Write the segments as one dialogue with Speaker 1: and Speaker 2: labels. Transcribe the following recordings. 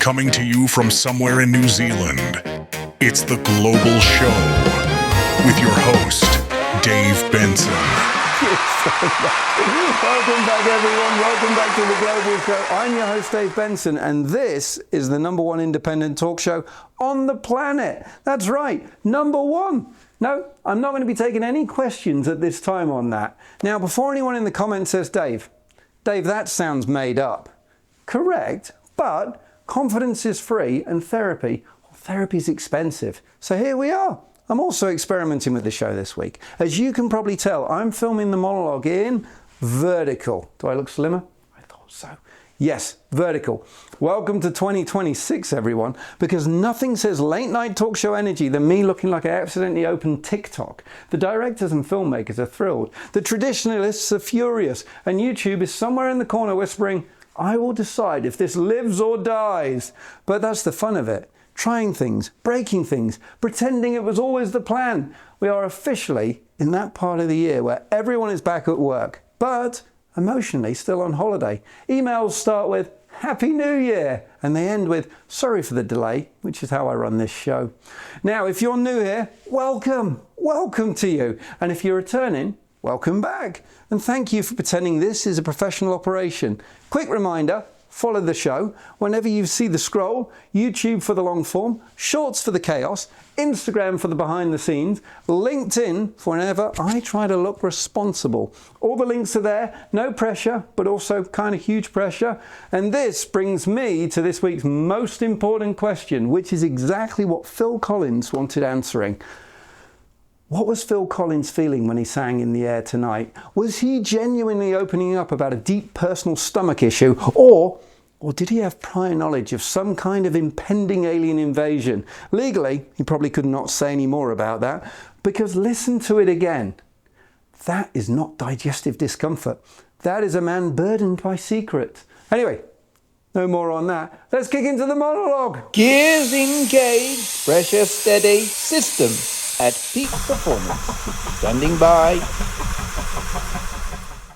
Speaker 1: coming to you from somewhere in New Zealand. It's The Global Show with your host, Dave Benson.
Speaker 2: Welcome back, everyone. Welcome back to The Global Show. I'm your host, Dave Benson, and this is the #1 independent talk show on the planet. That's right, #1. No, I'm not going to be taking any questions at this time on that. Now, before anyone in the comments says, Dave, that sounds made up. Correct, but confidence is free and therapy's expensive. So here we are. I'm also experimenting with the show this week. As you can probably tell, I'm filming the monologue in vertical. Do I look slimmer? I thought so. Yes, vertical. Welcome to 2026, everyone, because nothing says late night talk show energy than me looking like I accidentally opened TikTok. The directors and filmmakers are thrilled. The traditionalists are furious. And YouTube is somewhere in the corner whispering, I will decide if this lives or dies. But that's the fun of it. Trying things, breaking things, pretending it was always the plan. We are officially in that part of the year where everyone is back at work, but emotionally still on holiday. Emails start with Happy New Year, and they end with sorry for the delay, which is how I run this show. Now, if you're new here, welcome to you. And if you're returning, welcome back. And thank you for pretending this is a professional operation. Quick reminder, follow the show. Whenever you see the scroll, YouTube for the long form, Shorts for the chaos, Instagram for the behind the scenes, LinkedIn for whenever I try to look responsible. All the links are there, no pressure, but also kind of huge pressure. And this brings me to this week's most important question, which is exactly what Phil Collins wanted answering. What was Phil Collins feeling when he sang In the Air Tonight? Was he genuinely opening up about a deep personal stomach issue, or did he have prior knowledge of some kind of impending alien invasion? Legally, he probably could not say any more about that, because listen to it again. That is not digestive discomfort. That is a man burdened by secrets. Anyway, no more on that. Let's kick into the monologue.
Speaker 3: Gears engaged, pressure steady, system at peak performance. Standing by.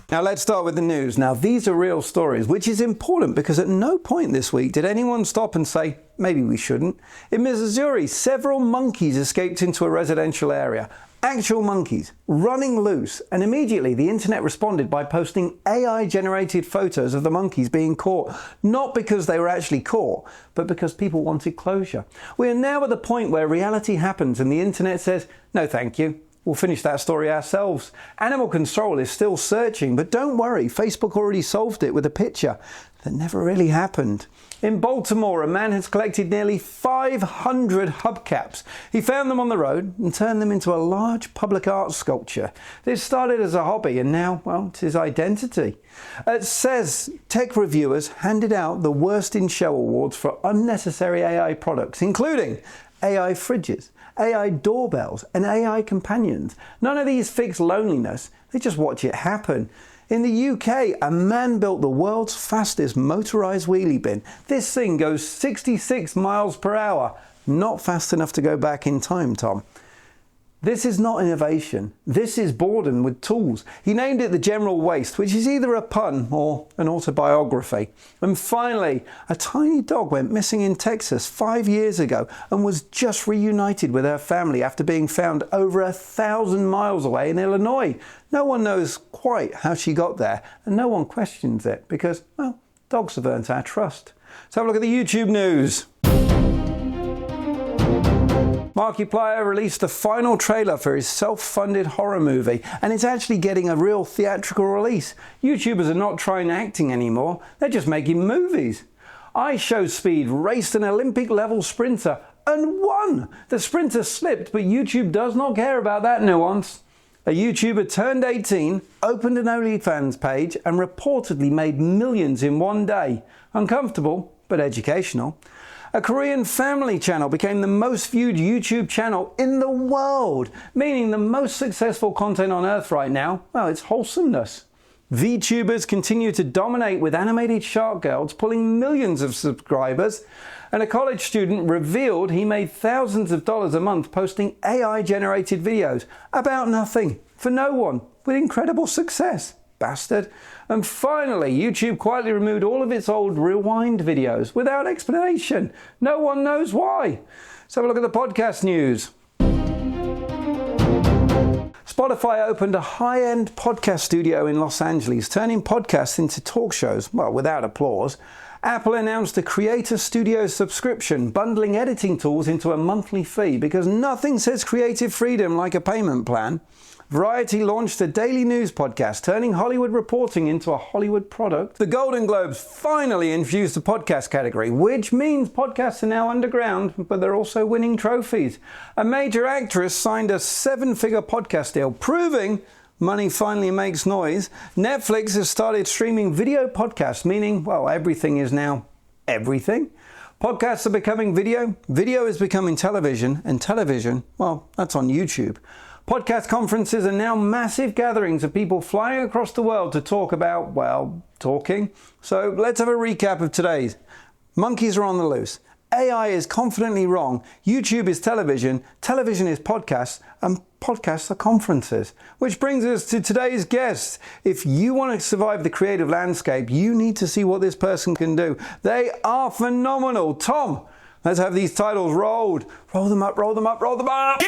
Speaker 2: Now let's start with the news. Now these are real stories, which is important because at no point this week did anyone stop and say, maybe we shouldn't. In Missouri, several monkeys escaped into a residential area. Actual monkeys running loose, and immediately the internet responded by posting AI-generated photos of the monkeys being caught, not because they were actually caught, but because people wanted closure. We are now at the point where reality happens and the internet says, no thank you, we'll finish that story ourselves. Animal Control is still searching, but don't worry, Facebook already solved it with a picture that never really happened. In Baltimore, a man has collected nearly 500 hubcaps. He found them on the road and turned them into a large public art sculpture. This started as a hobby and now, well, it's his identity. It says tech reviewers handed out the Worst in Show awards for unnecessary AI products, including AI fridges, AI doorbells, and AI companions. None of these fix loneliness, they just watch it happen. In the UK, a man built the world's fastest motorised wheelie bin. This thing goes 66 miles per hour. Not fast enough to go back in time, Tom. This is not innovation. This is boredom with tools. He named it the General Waste, which is either a pun or an autobiography. And finally, a tiny dog went missing in Texas 5 years ago and was just reunited with her family after being found over 1,000 miles away in Illinois. No one knows quite how she got there, and no one questions it because, well, dogs have earned our trust. Let's have a look at the YouTube news. Markiplier released the final trailer for his self-funded horror movie, and it's actually getting a real theatrical release. YouTubers are not trying acting anymore, they're just making movies. iShowSpeed raced an Olympic-level sprinter and won! The sprinter slipped, but YouTube does not care about that nuance. A YouTuber turned 18, opened an OnlyFans page, and reportedly made millions in one day. Uncomfortable, but educational. A Korean family channel became the most viewed YouTube channel in the world, meaning the most successful content on earth right now, well, it's wholesomeness. VTubers continue to dominate with animated shark girls pulling millions of subscribers, and a college student revealed he made thousands of dollars a month posting AI-generated videos about nothing, for no one, with incredible success. bastard. And finally, YouTube quietly removed all of its old rewind videos without explanation. No one knows why. Let's have a look at the podcast news. Spotify opened a high-end podcast studio in Los Angeles, turning podcasts into talk shows, well, without applause. Apple announced a Creator Studio subscription, bundling editing tools into a monthly fee because nothing says creative freedom like a payment plan. Variety launched a daily news podcast, turning Hollywood reporting into a Hollywood product. The Golden Globes finally infused the podcast category, which means podcasts are now underground, but they're also winning trophies. A major actress signed a 7-figure podcast deal, proving money finally makes noise. Netflix has started streaming video podcasts, meaning, well, everything is now everything. Podcasts are becoming video, video is becoming television, and television, well, that's on YouTube. Podcast conferences are now massive gatherings of people flying across the world to talk about, well, talking. So let's have a recap of today's. Monkeys are on the loose. AI is confidently wrong. YouTube is television. Television is podcasts. And podcasts are conferences. Which brings us to today's guest. If you want to survive the creative landscape, you need to see what this person can do. They are phenomenal. Tom, let's have these titles rolled. Roll them up, roll them up, roll them up.